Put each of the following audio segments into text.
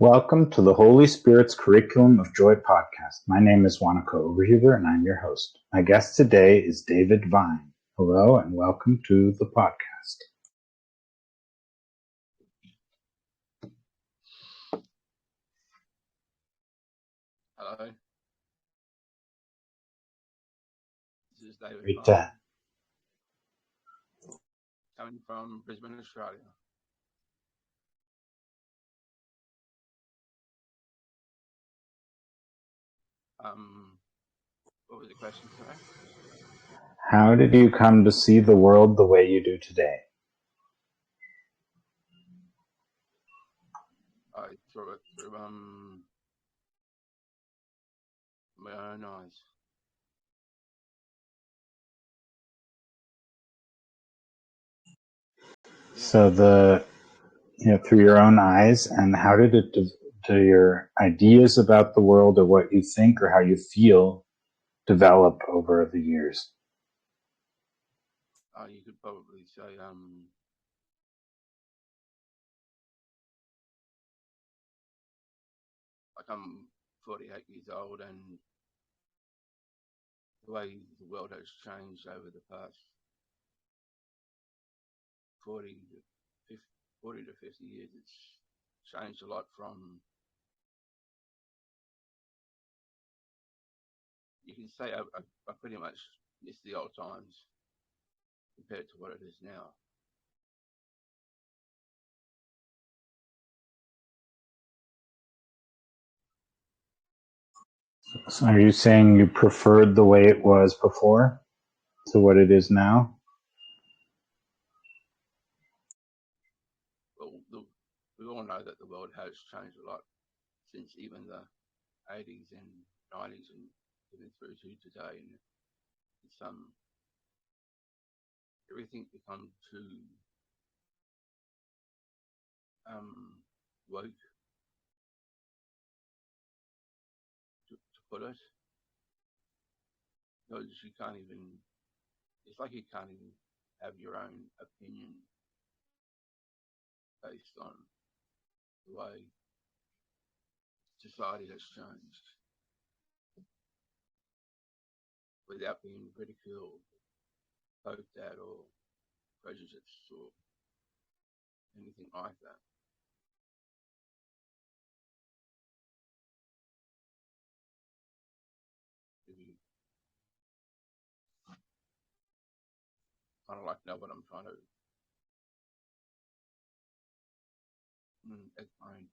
Welcome to the Holy Spirit's Curriculum of Joy podcast. My name is Wanako Overhuber and I'm your host. My guest today is David Vine. Hello and welcome to the podcast. Hello. This is David Great Vine, coming from Brisbane, Australia. What was the question, sorry? How did you come to see the world the way you do today? I saw it through my own eyes. So through your own eyes, and how did it do your ideas about the world or what you think or how you feel develop over the years? You could probably say like I'm 48 years old, and the way the world has changed over the past 40 to 50 years. It's changed a lot from, you can say I pretty much miss the old times compared to what it is now. So are you saying you preferred the way it was before to what it is now? Well, we all know that the world has changed a lot since even the 80s and 90s and even through to today. And it's everything become too woke, to put it, because you can't even, it's like you can't even have your own opinion based on the way society has changed without being ridiculed, poked at, or prejudiced, or anything like that. If you kind of like know what I'm trying to explain.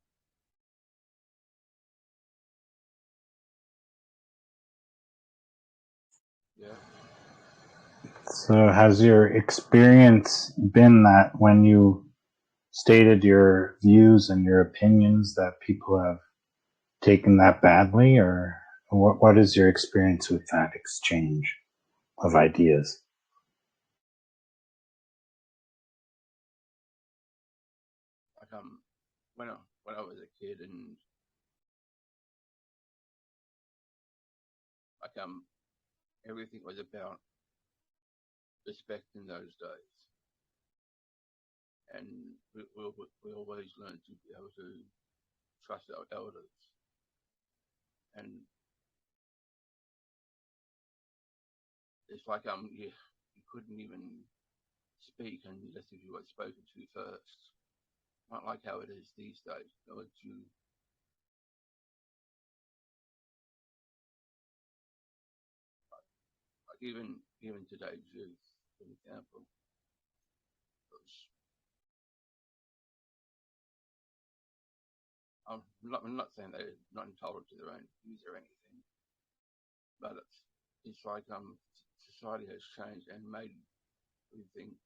Yeah. So has your experience been that when you stated your views and your opinions that people have taken that badly, or what is your experience with that exchange of ideas? Like when I was a kid, and like everything was about respect in those days, and we always learned to be able to trust our elders, and it's like you couldn't even speak unless if you were spoken to first. Not like how it is these days. Like even today's youth, for example, I'm not saying they're not entitled to their own views or anything, but it's like society has changed and made everything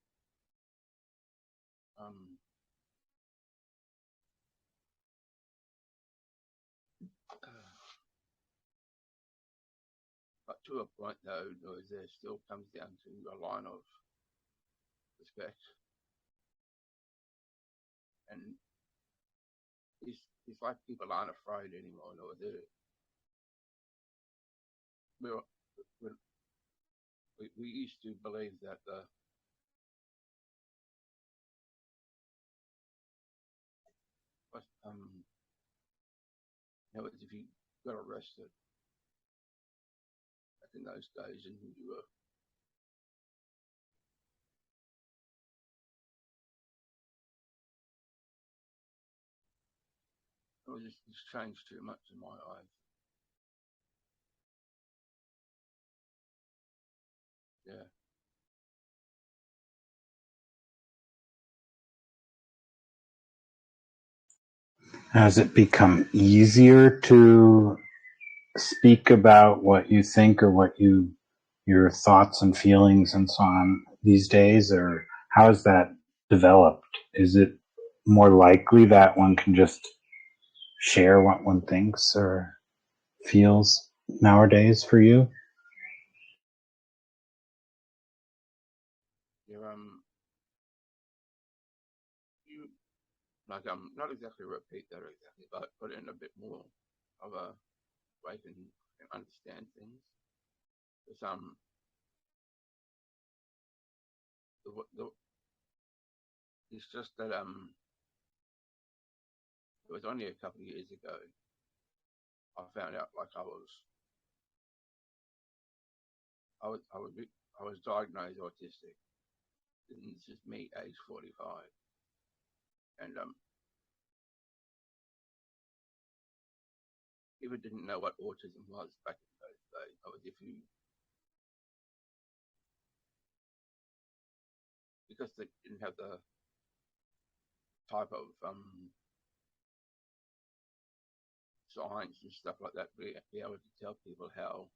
but to a point though, there still comes down to a line of respect, and it's like people aren't afraid anymore. No, we used to believe that How if you got arrested back in those days and you were it's changed too much in my eyes. Yeah. Has it become easier to speak about what you think or your thoughts and feelings and so on these days, or how has that developed? Is it more likely that one can just share what one thinks or feels nowadays for you? You're you like not exactly repeat that exactly, but put in a bit more of a way can understand things. It's the it's just that it was only a couple of years ago I found out like I was I was I was diagnosed autistic. And this is me, age 45, and even didn't know what autism was back in those days. I was if you because they didn't have the type of science and stuff like that, be able to tell people how.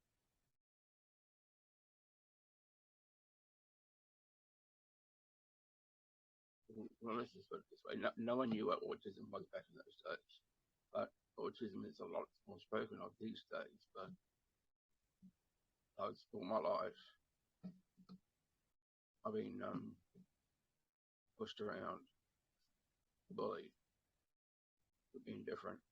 Well, let's just put it this way: no one knew what autism was back in those days, but autism is a lot more spoken of these days. But I was all my life, I've been pushed around, bullied for being different,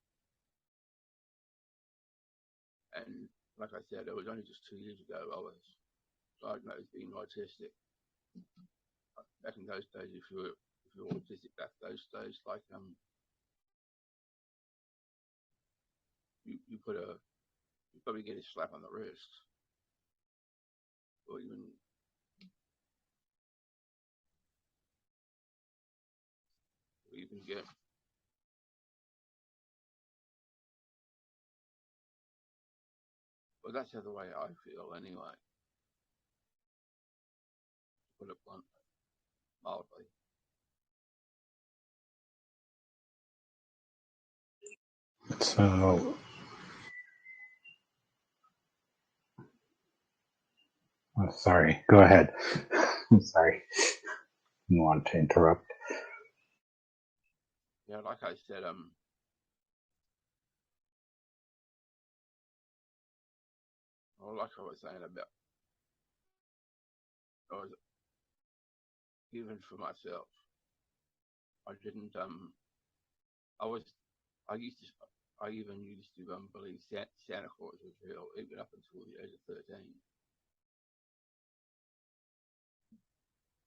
and like I said, it was only just 2 years ago I was diagnosed being autistic. Back in those days, if you're autistic back those days, like you put a you probably get a slap on the wrist, or even get. Well, that's the other way I feel anyway. To put it mildly. So, sorry, go ahead. Sorry, didn't want to interrupt. Yeah, like I said, well, like I was saying about, I was even for myself. I didn't. I was. I used to. I even used to believe Santa Claus was real, even up until the age of 13.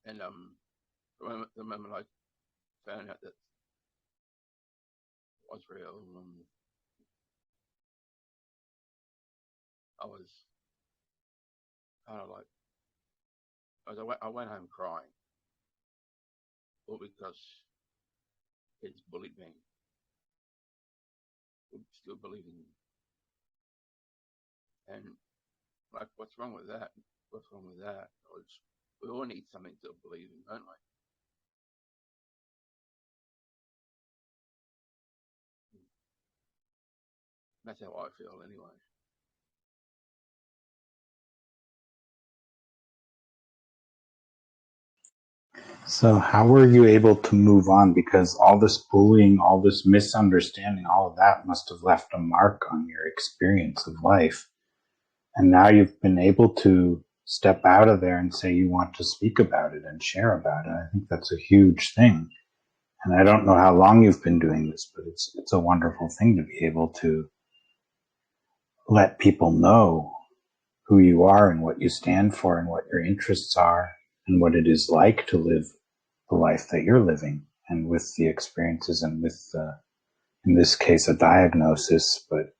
And the moment I found out that it was real, I was kind of like, I went home crying, all because kids bullied me, still believing me. And like, what's wrong with that? What's wrong with that? We all need something to believe in, don't we? That's how I feel anyway. So, how were you able to move on? Because all this bullying, all this misunderstanding, all of that must have left a mark on your experience of life. And now you've been able to step out of there and say you want to speak about it and share about it. I think that's a huge thing. And I don't know how long you've been doing this, but it's a wonderful thing to be able to let people know who you are and what you stand for and what your interests are and what it is like to live the life that you're living and with the experiences and with in this case, a diagnosis, but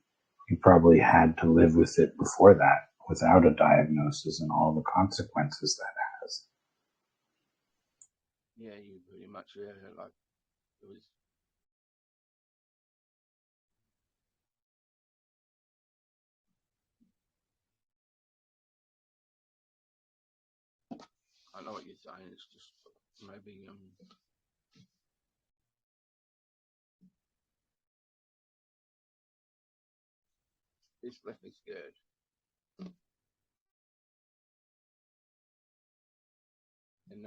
you probably had to live with it before that without a diagnosis and all the consequences that has. Yeah, you pretty much, yeah, like, it was, I know what you're saying, it's just maybe, it's left me scared. And,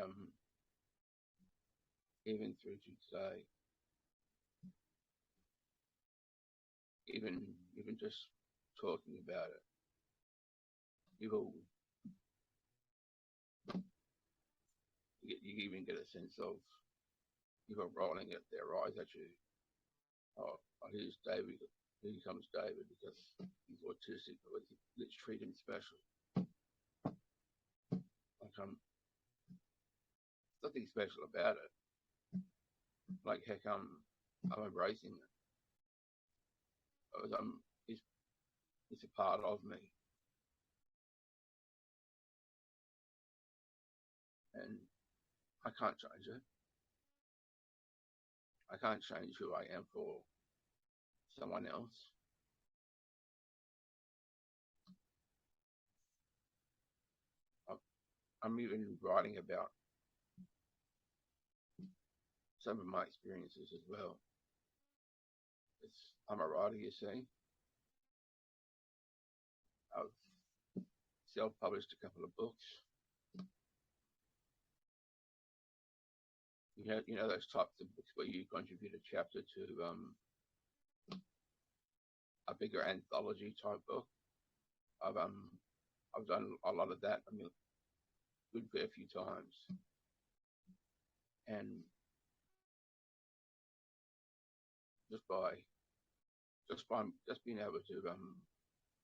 even through to today, even just talking about it, you even get a sense of people rolling at their eyes at you. Oh, here's David. Here comes David because he's autistic. Let's treat him special. Like, nothing special about it. Like, heck, I'm embracing it. It's a part of me, and I can't change it. I can't change who I am for someone else. I'm even writing about some of my experiences as well. I'm a writer, you see. I've self-published a couple of books. You know those types of books where you contribute a chapter to a bigger anthology type book. I've done a lot of that. I mean, a good fair few times, and just being able to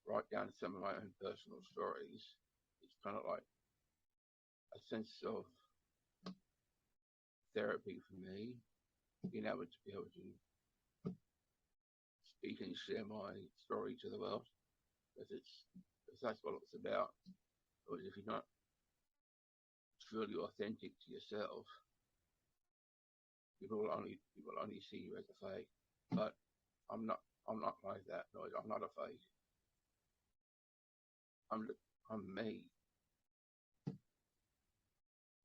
write down some of my own personal stories, it's kind of like a sense of therapy for me. Being able to speak and share my story to the world, because that's what it's about. Because if you're not truly authentic to yourself, people will only see you as a fake. But I'm not like that. No, I'm not a fake. I'm me,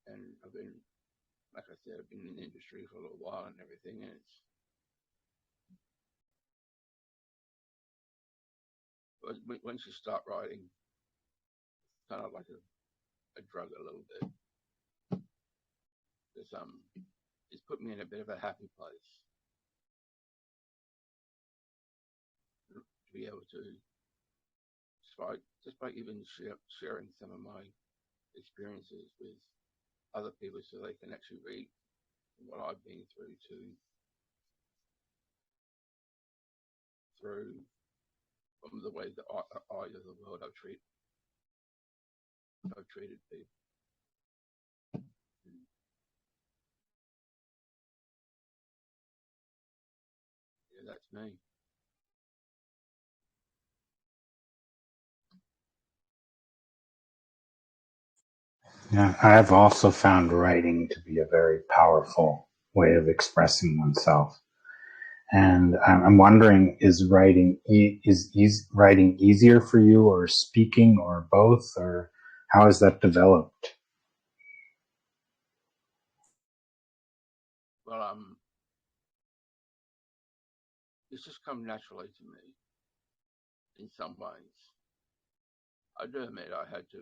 and I've been, like I said, I've been in the industry for a little while and everything, and once you start writing, it's kind of like a drug a little bit. It's put me in a bit of a happy place to be able to, just by even sharing some of my experiences with other people, so they can actually read what I've been through from the way that I of the world I've treated people. Yeah, that's me. Yeah, I have also found writing to be a very powerful way of expressing oneself. And I'm wondering, is writing writing easier for you, or speaking, or both, or how has that developed? Well, it's just come naturally to me in some ways. I do admit I had to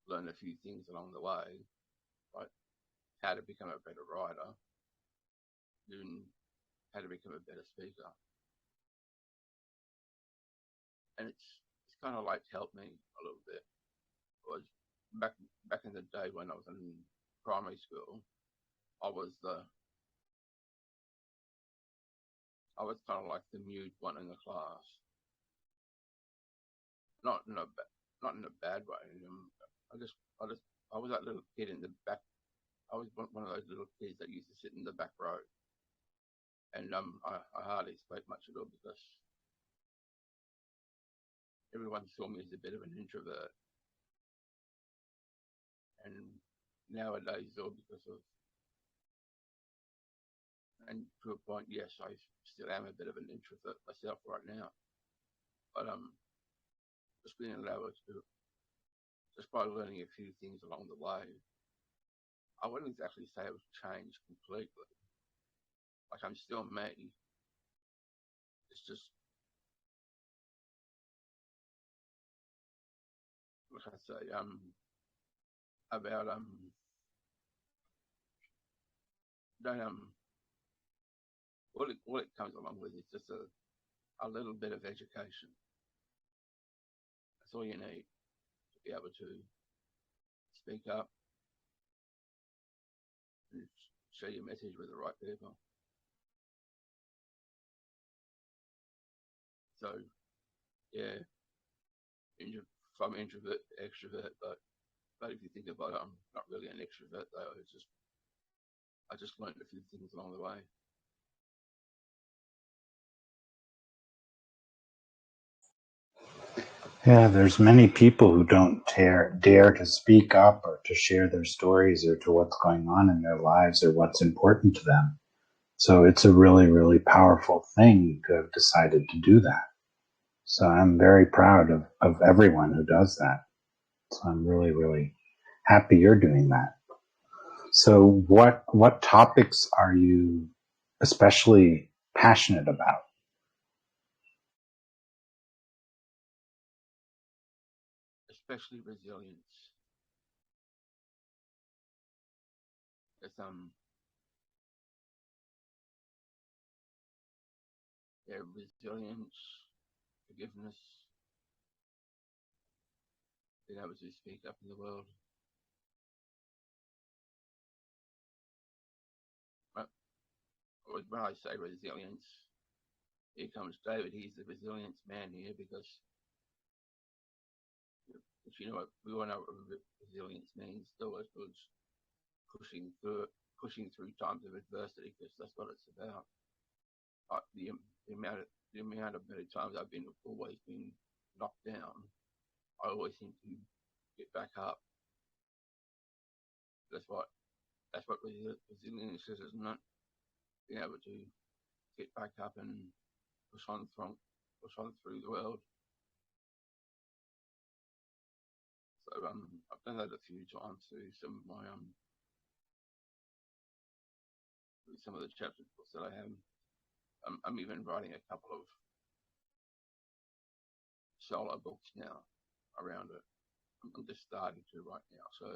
learn a few things along the way, like how to become a better writer, and how to become a better speaker. And it's kind of like helped me a little bit. It was back in the day when I was in primary school, I was kind of like the mute one in the class. Not in a bad way. I was that little kid in the back. I was one of those little kids that used to sit in the back row, and I hardly spoke much at all because everyone saw me as a bit of an introvert, and nowadays, all because of, and to a point, yes, I still am a bit of an introvert myself right now, but just being able to, just by learning a few things along the way, I wouldn't exactly say it was changed completely. Like, I'm still me. It's just, like I say, about don't what it comes along with is just a little bit of education. That's all you need to be able to speak up and share your message with the right people. So yeah, from introvert to extrovert, but if you think about it, I'm not really an extrovert though. It's just I just learned a few things along the way. Yeah, there's many people who don't dare to speak up or to share their stories or to what's going on in their lives or what's important to them. So it's a really, really powerful thing to have decided to do that. So I'm very proud of everyone who does that. So I'm really, really happy you're doing that. So what topics are you especially passionate about? Especially resilience. It's yeah, resilience, forgiveness, being able to speak up in the world. But when I say resilience, here comes David. He's the resilience man here because if you know what we all know what resilience means, still it's pushing through times of adversity because that's what it's about. The amount of many times I've always been knocked down, I always seem to get back up. That's what resilience is, isn't it? Being able to get back up and push on through the world. So I've done that a few times through some of my through some of the chapter books that I have. I'm even writing a couple of solo books now around it. I'm just starting to right now, so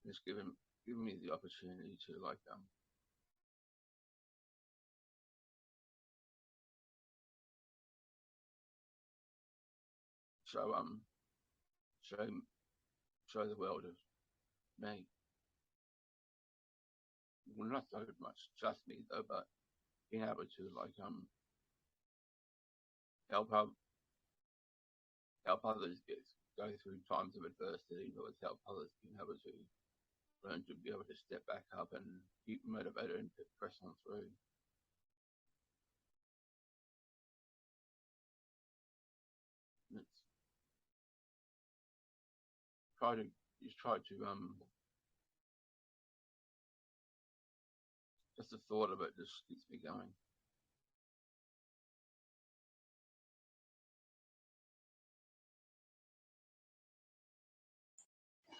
it's given me the opportunity to show show show the world of me. Well, not so much just me though, but being able to help help others go through times of adversity, but help others being able to learn to be able to step back up and keep motivated and press on through. It's try to try to just the thought of it just keeps me going.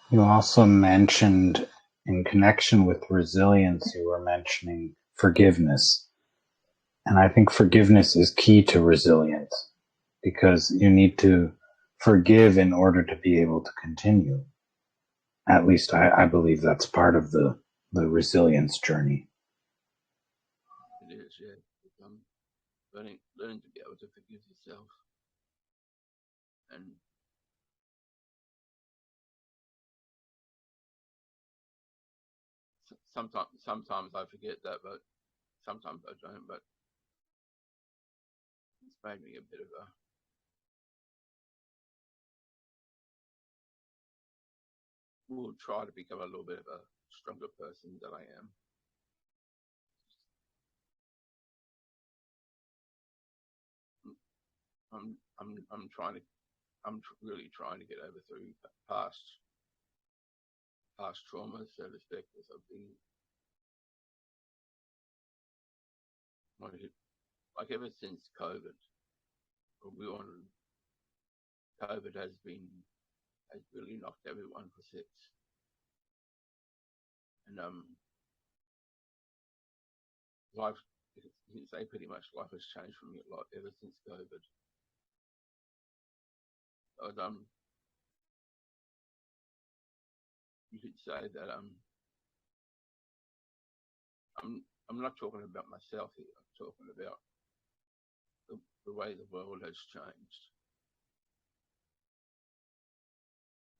You also mentioned, in connection with resilience, you were mentioning forgiveness. And I think forgiveness is key to resilience because you need to forgive in order to be able to continue. At least I believe that's part of the resilience journey. It is, yeah. Learning to be able to forgive yourself, and sometimes I forget that, but sometimes I don't. But it's made me a bit of a will try to become a little bit of a stronger person than I am. really trying to get over through past trauma, so to speak, because I've been like ever since COVID. COVID has really knocked everyone for six, and life. You can say pretty much life has changed for me a lot ever since COVID. But, you could say that I'm not talking about myself here. I'm talking about the way the world has changed.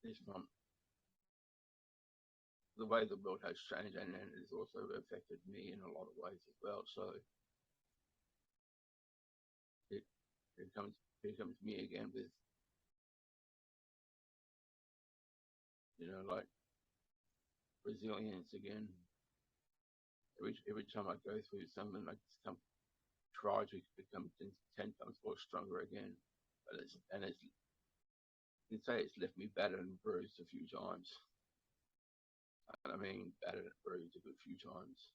It's from the way the world has changed, and it has also affected me in a lot of ways as well. So it comes to me again with, like resilience again. Every time I go through something like some tragic, becomes 10 times more stronger again. But you can say it's left me battered and bruised a few times. And I mean battered and bruised a good few times.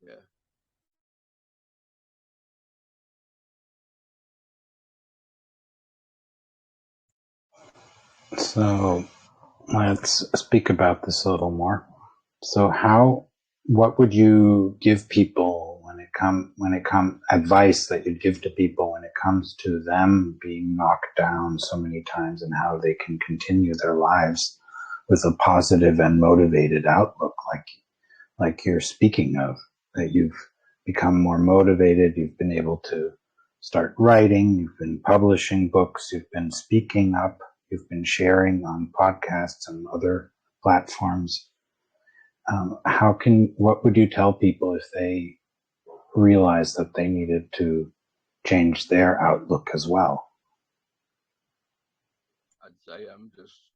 Yeah. So let's speak about this a little more. So what would you give people when it come advice that you'd give to people when it comes to them being knocked down so many times, and how they can continue their lives with a positive and motivated outlook, like you're speaking of, that you've become more motivated, you've been able to start writing, you've been publishing books, you've been speaking up, you've been sharing on podcasts and other platforms. What would you tell people if they realized that they needed to change their outlook as well? I'd say just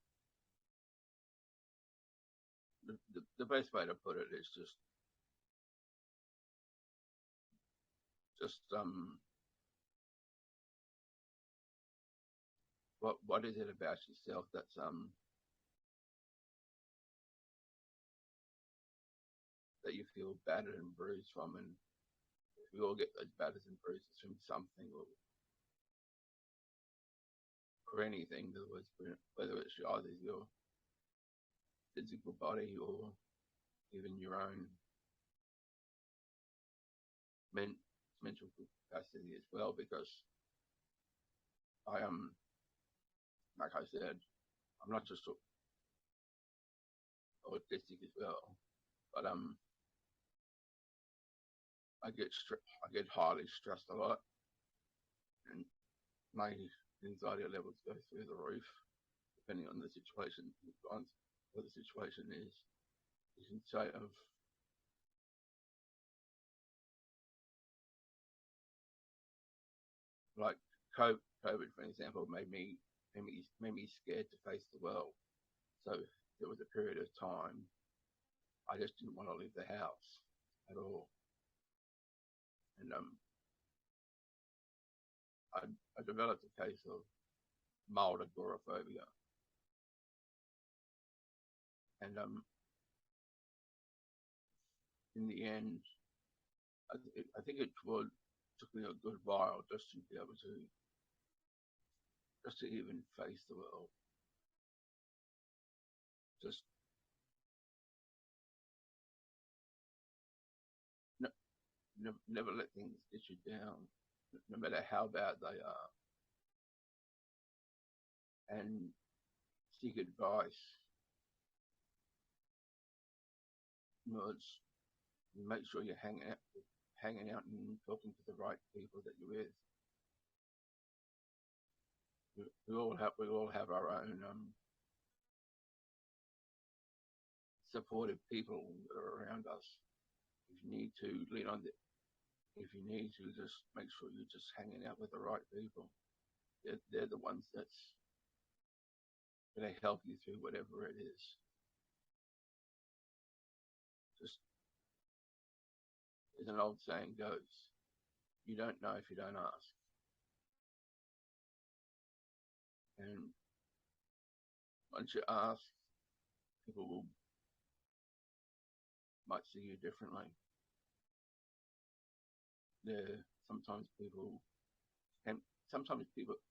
the best way to put it is just what is it about yourself that's that you feel battered and bruised from? And we all get those batters and bruises from something or anything, whether it's either your physical body or even your own mental capacity as well. Because I am, like I said, I'm not just autistic as well, but I get highly stressed a lot, and my anxiety levels go through the roof, depending on the situation. What the situation is, you can say of like COVID, for example, made me scared to face the world. So there was a period of time I just didn't want to leave the house at all, and I developed a case of mild agoraphobia, and in the end, I think it took me a good while just to be able to even face the world. Just never let things get you down, no matter how bad they are, and seek advice. Make sure you're hanging out and talking to the right people that you're with. We all have our own supportive people that are around us. If you need to lean on if you need to, just make sure you're just hanging out with the right people. They're the ones that's going to help you through whatever it is. as an old saying goes, you don't know if you don't ask. And once you ask, people might see you differently. Sometimes people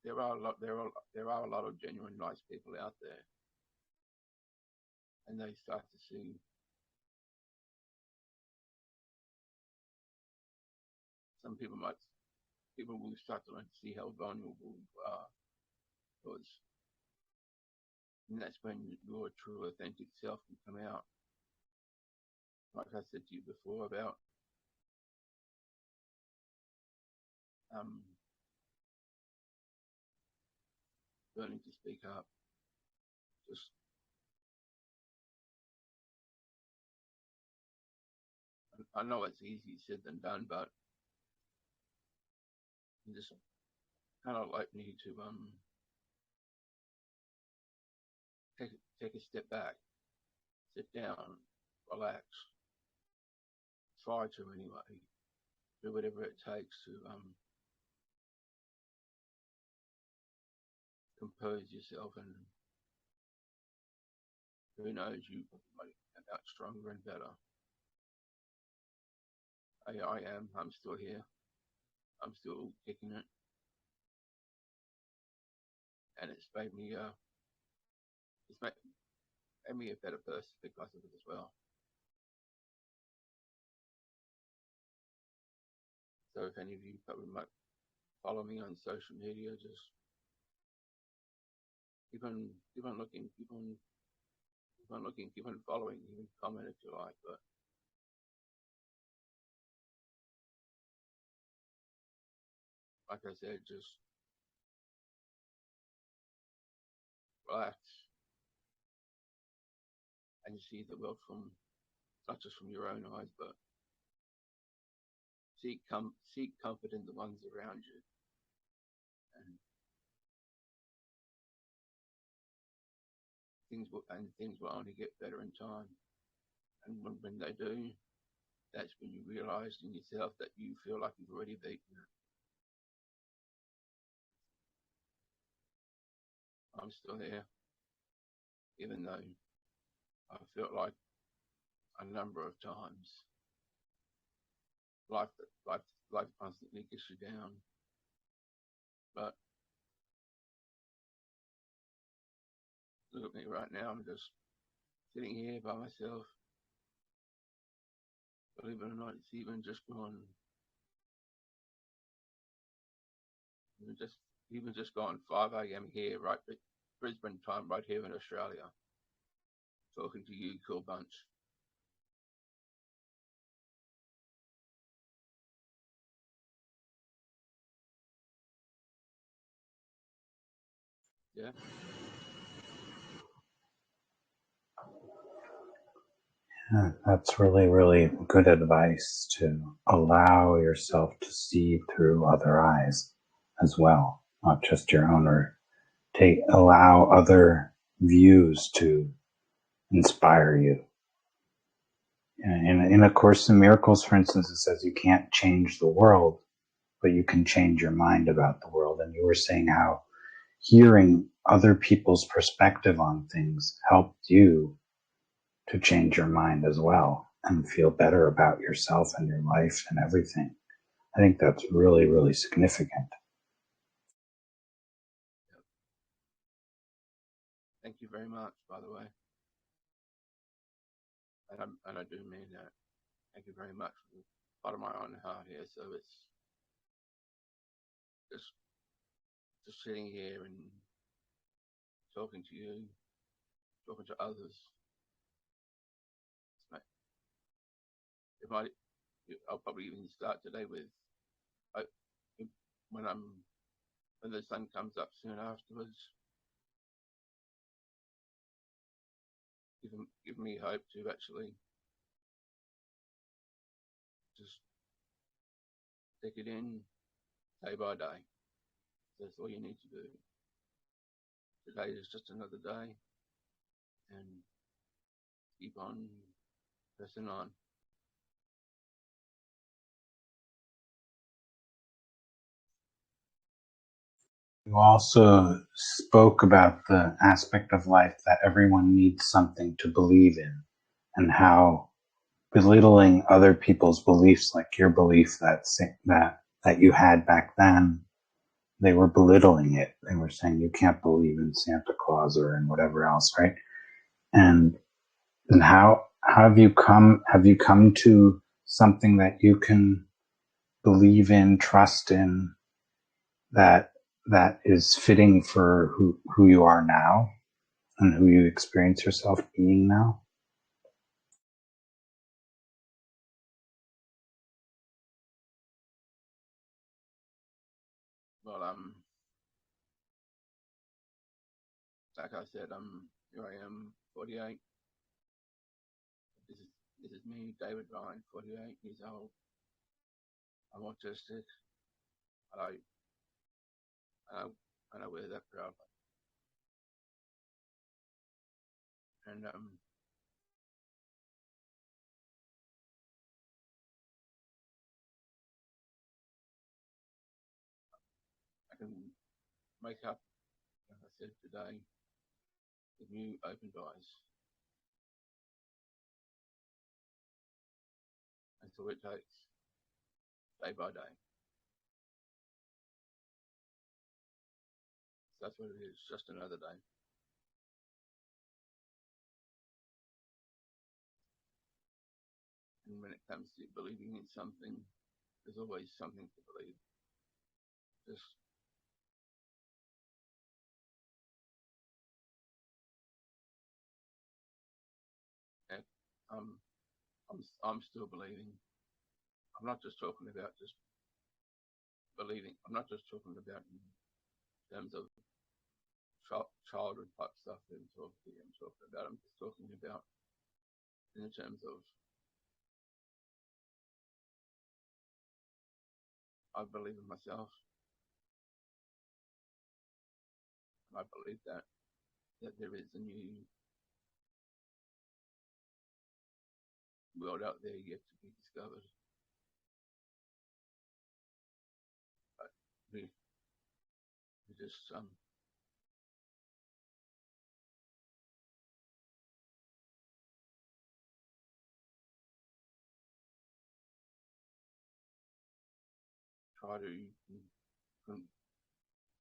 there are a lot of genuine nice people out there, and they start to see people will start to learn to see how vulnerable you are, and that's when your true authentic self can come out. Like I said to you before about learning to speak up. Just I know it's easier said than done, but you just kind of like need to take a step back, sit down, relax, try to anyway, do whatever it takes to compose yourself, and who knows, you might come out stronger and better. I'm still here. I'm still kicking it, and it's made me a better person because of it as well. So if any of you probably might follow me on social media, just keep on looking, keep on looking, keep on following, even comment if you like. But like I said, just relax and see the world from not just from your own eyes, but seek comfort in the ones around you, and things will only get better in time. And when they do, that's when you realize in yourself that you feel like you've already beaten it. I'm still here, even though I felt like a number of times life constantly gets you down. But look at me right now. I'm just sitting here by myself. Believe it or not, it's even just gone. Even just gone 5 a.m. here, right, Brisbane time, right here in Australia. Talking to you, cool bunch. Yeah. Yeah, that's really, really good advice, to allow yourself to see through other eyes as well, not just your own, or allow other views to inspire you. In A Course in Miracles, for instance, it says you can't change the world, but you can change your mind about the world. And you were saying how hearing other people's perspective on things helped you to change your mind as well and feel better about yourself and your life and everything. I think that's really, really significant. Thank you very much, by the way. And I do mean that. Thank you very much from the bottom of my own heart here. So it's just sitting here and talking to you, talking to others. I'll probably even start today with when the sun comes up soon afterwards. Give me hope to actually just take it in day by day. That's all you need to do. Today is just another day, and keep on pressing on. You also spoke about the aspect of life that everyone needs something to believe in, and how belittling other people's beliefs, like your belief that you had back then, they were belittling it. They were saying you can't believe in Santa Claus or in whatever else, right? And how have you come to something that you can believe in, trust in, that is fitting for who you are now and who you experience yourself being now? Well, like I said, here I am, 48. This is this is me, David Ryan, 48 years old. I'm autistic. I I, I wear that proudly. And I can make up, like I said today, with new opened eyes. And so it takes day by day. So that's what it is, just another day. And when it comes to believing in something, there's always something to believe. Just yeah, um, I'm still believing. I'm not just talking about just believing. I'm not just talking about in terms of childhood type stuff that I'm talking about. I'm just talking about in terms of I believe in myself. And I believe that there is a new world out there yet to be discovered. But we just try to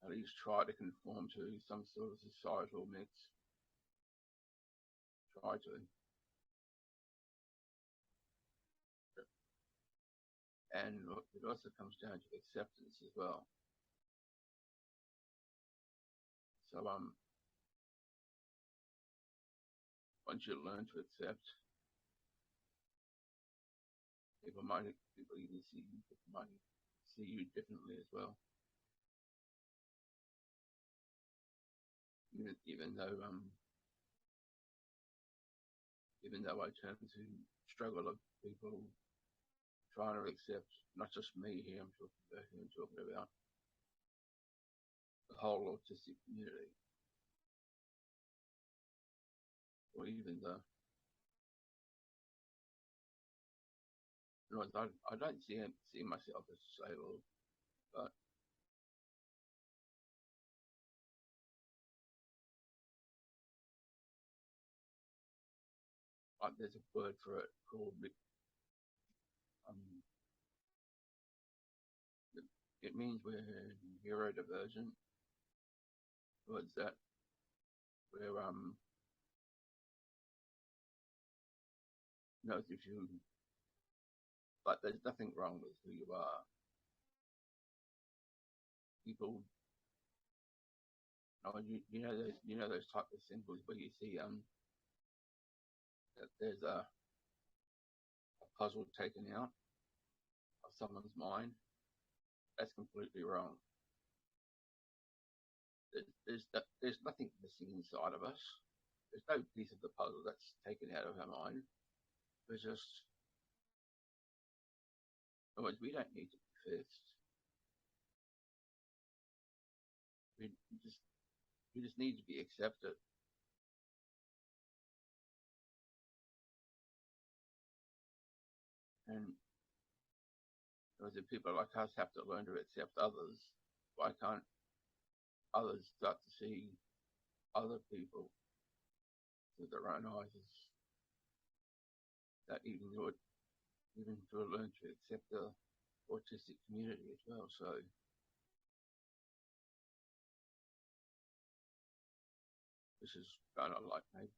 at least try to conform to some sort of societal mix. Try to, and it also comes down to acceptance as well. So once you learn to accept, people even might see you differently as well. Even though I tend to struggle with people trying to accept not just me here, I'm talking about the whole autistic community, or even I don't see myself as disabled, but there's a word for it called um, it means we're neurodivergent. Words that we're if you but there's nothing wrong with who you are. People, you know those type of symbols where you see that there's a puzzle taken out of someone's mind. That's completely wrong. There's nothing missing inside of us. There's no piece of the puzzle that's taken out of our mind. There's just, otherwise, we don't need to be fixed. We, we just we just need to be accepted. And because if people like us have to learn to accept others, why can't others start to see other people with their own eyes, that even to learn to accept the autistic community as well. So this is kind of like maybe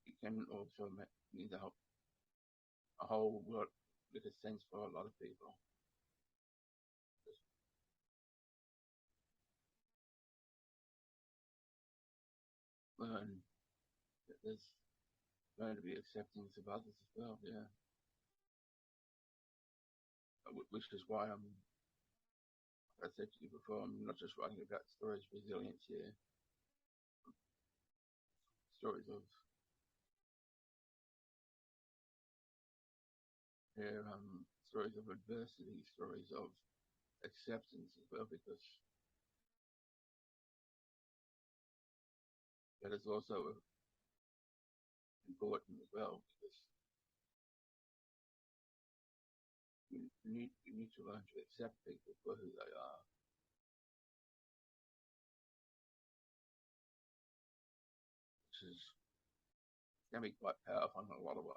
it can also mean a whole world make a sense for a lot of people. Learn that there's learn to be accepting of others as well. Yeah, which is why like I said to you before, I'm not just writing about stories of resilience here, stories of stories of adversity, stories of acceptance as well, because that is also important as well, because you need to learn to accept people for who they are, which is can be quite powerful in a lot of ways.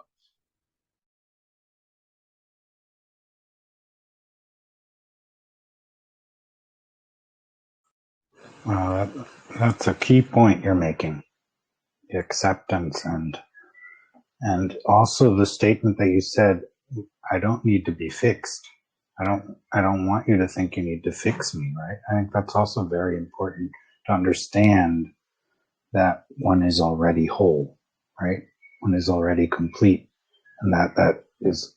That's a key point you're making. The acceptance and also the statement that you said, I don't need to be fixed. I don't want you to think you need to fix me, right? I think that's also very important to understand that one is already whole, right? One is already complete, and that is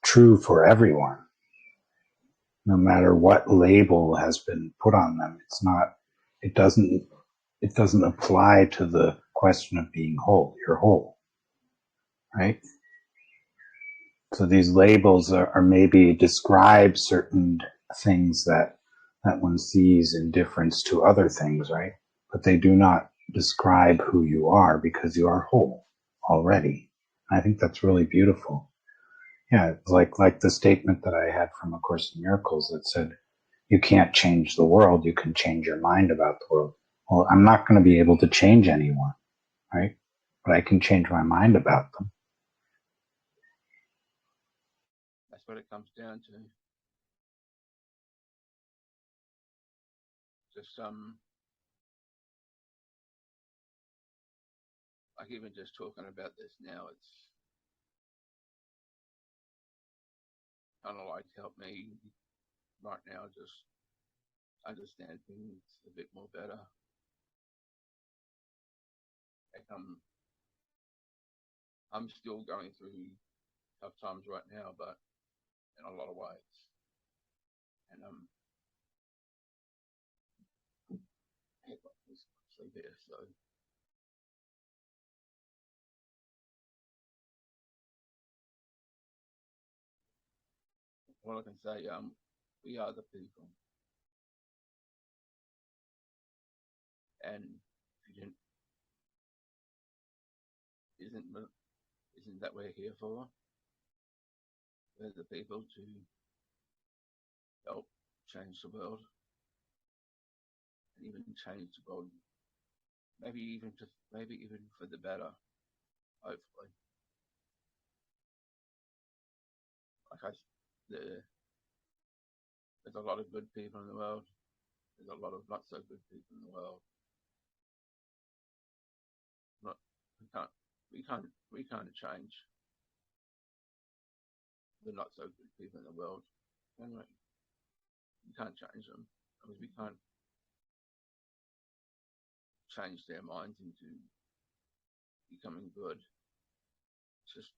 true for everyone. No matter what label has been put on them, it doesn't apply to the question of being whole. You're whole, right? So these labels are maybe describe certain things that one sees in difference to other things, right? But they do not describe who you are, because you are whole already. I think that's really beautiful. Yeah, it's like the statement that I had from A Course in Miracles that said, you can't change the world, you can change your mind about the world. Well, I'm not going to be able to change anyone, right? But I can change my mind about them. That's what it comes down to. Just like even just talking about this now, it's kind of like helped me right now just understand things a bit more better. Like I'm still going through tough times right now, but in a lot of ways, and so there. So all I can say, we are the people, and if you didn't, isn't isn't that we're here for? We're the people to help change the world, and even change the world, maybe even for the better, hopefully. Like there's a lot of good people in the world. There's a lot of not so good people in the world. Not, we can't we can't change the not so good people in the world, can we? We can't change them. I mean, we can't change their minds into becoming good. It's just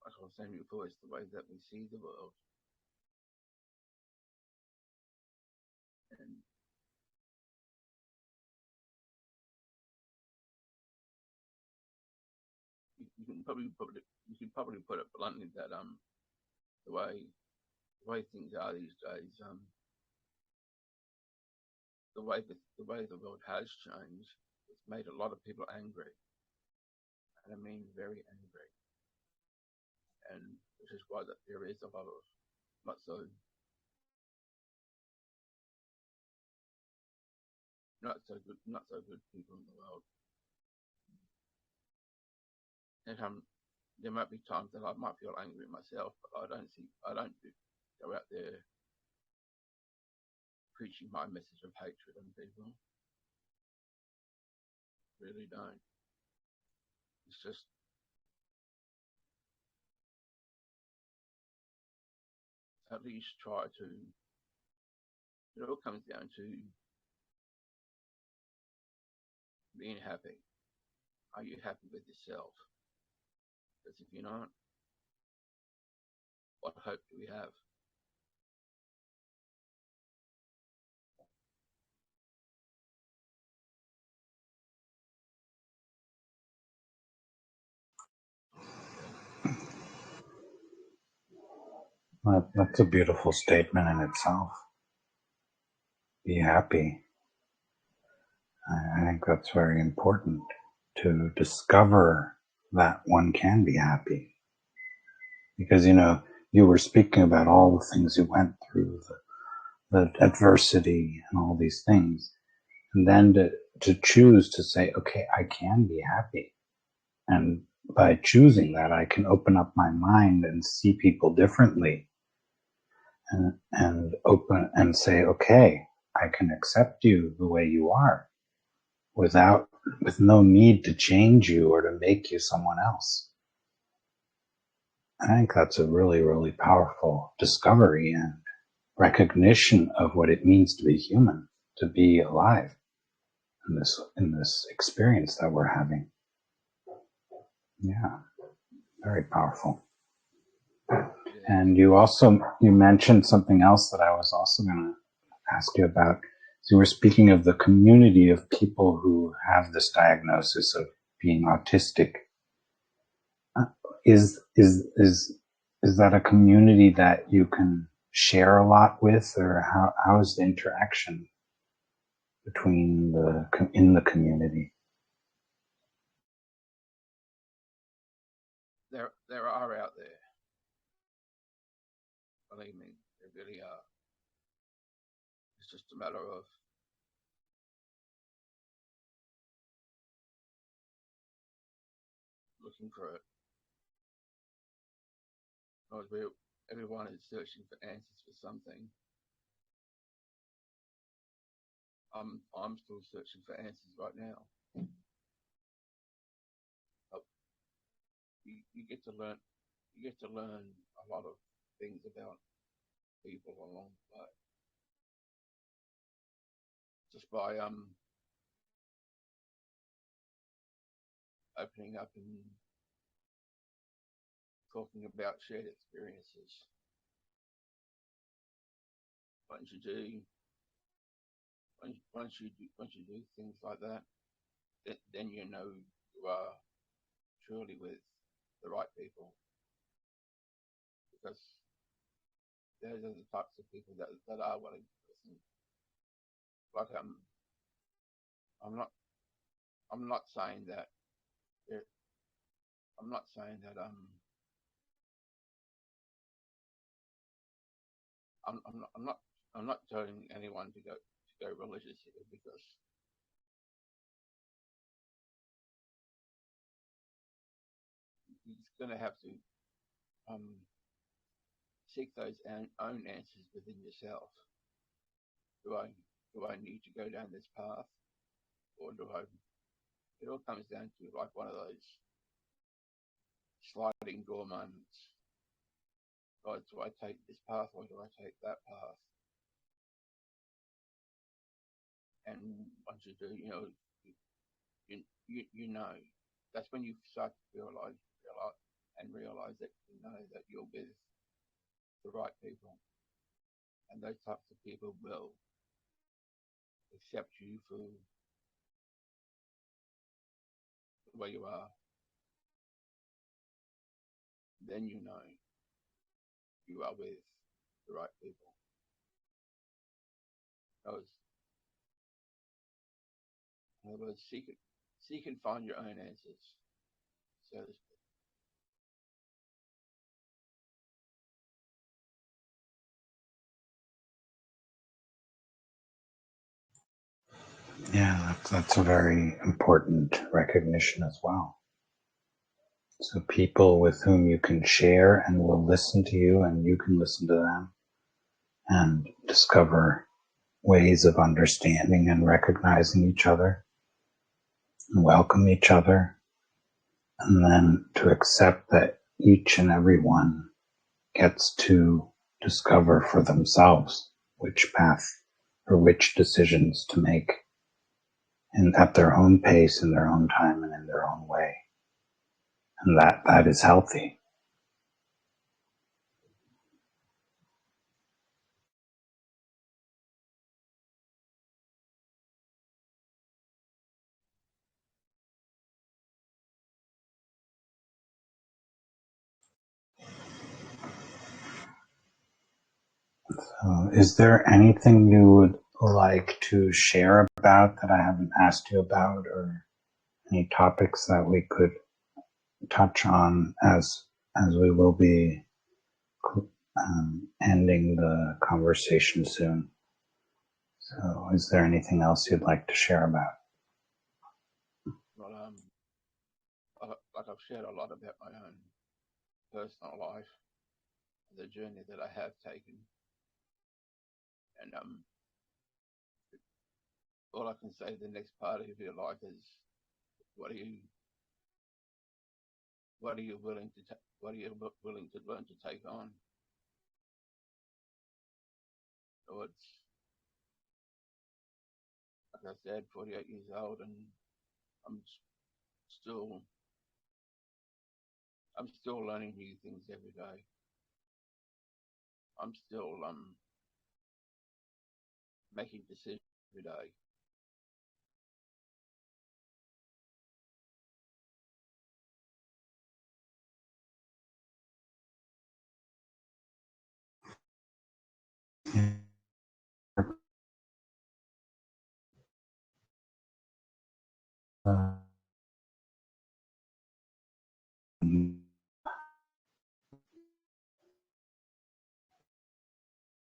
like I was saying before, it's the way that we see the world, and you can probably put it bluntly that the way things are these days, the way the world has changed, it's made a lot of people angry, and I mean very angry, and which is why that there is a lot of not so not so good people in the world. And there might be times that I might feel angry at myself, but I don't go out there preaching my message of hatred on people. Really don't. It's just at least try to. It all comes down to being happy. Are you happy with yourself? Because if you're not, what hope do we have? That's a beautiful statement in itself. Be happy. I think that's very important to discover that one can be happy. Because, you were speaking about all the things you went through, the adversity and all these things. And then to choose to say, okay, I can be happy. And by choosing that, I can open up my mind and see people differently and open and say, okay, I can accept you the way you are with no need to change you or to make you someone else. I think that's a really, really powerful discovery and recognition of what it means to be human, to be alive in this experience that we're having. Yeah, very powerful. And you mentioned something else that I was also going to ask you about. So you were speaking of the community of people who have this diagnosis of being autistic. Is that a community that you can share a lot with, or how is the interaction between in the community? There are out there. Believe me, there really are. It's just a matter of looking for it. Because everyone is searching for answers for something. I'm still searching for answers right now. You get to learn a lot of things about people along the way. Just by opening up and talking about shared experiences. Once you do things like that, then you know you are truly with the right people, because those are the types of people that are willing to listen. But I'm not saying that I'm not saying that I'm not telling anyone to go religious here, because you're just going to have to seek those own answers within yourself. Do I need to go down this path, or do I? It all comes down to like one of those sliding door moments. Do I take this path, or do I take that path? And once you do, you know, that's when you start to realize that you know that you're with the right people, and those types of people will accept you for the way you are. Then you know you are with the right people. In other words, seek and find your own answers, so to speak. Yeah, that's a very important recognition as well. So people with whom you can share and will listen to you and you can listen to them and discover ways of understanding and recognizing each other and welcome each other, and then to accept that each and every one gets to discover for themselves which path or which decisions to make, and at their own pace, in their own time, and in their own way. And that is healthy. So is there anything you would like to share about that I haven't asked you about, or any topics that we could touch on as we will be ending the conversation soon? So is there anything else you'd like to share about? Well, like I've shared a lot about my own personal life, the journey that I have taken, and all I can say, the next part of your life is what are you willing to what are you willing to learn to take on? So it's, like I said, 48 years old, and I'm still learning new things every day. I'm still making decisions every day.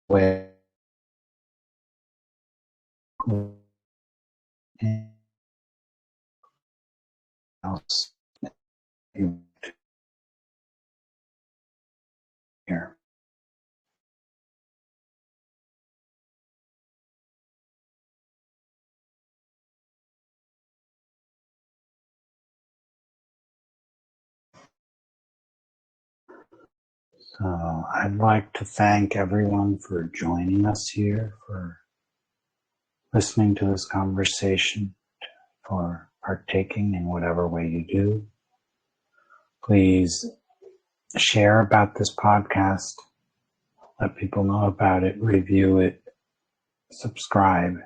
Way else here. So I'd like to thank everyone for joining us here, for listening to this conversation, for partaking in whatever way you do. Please share about this podcast, let people know about it, review it, subscribe,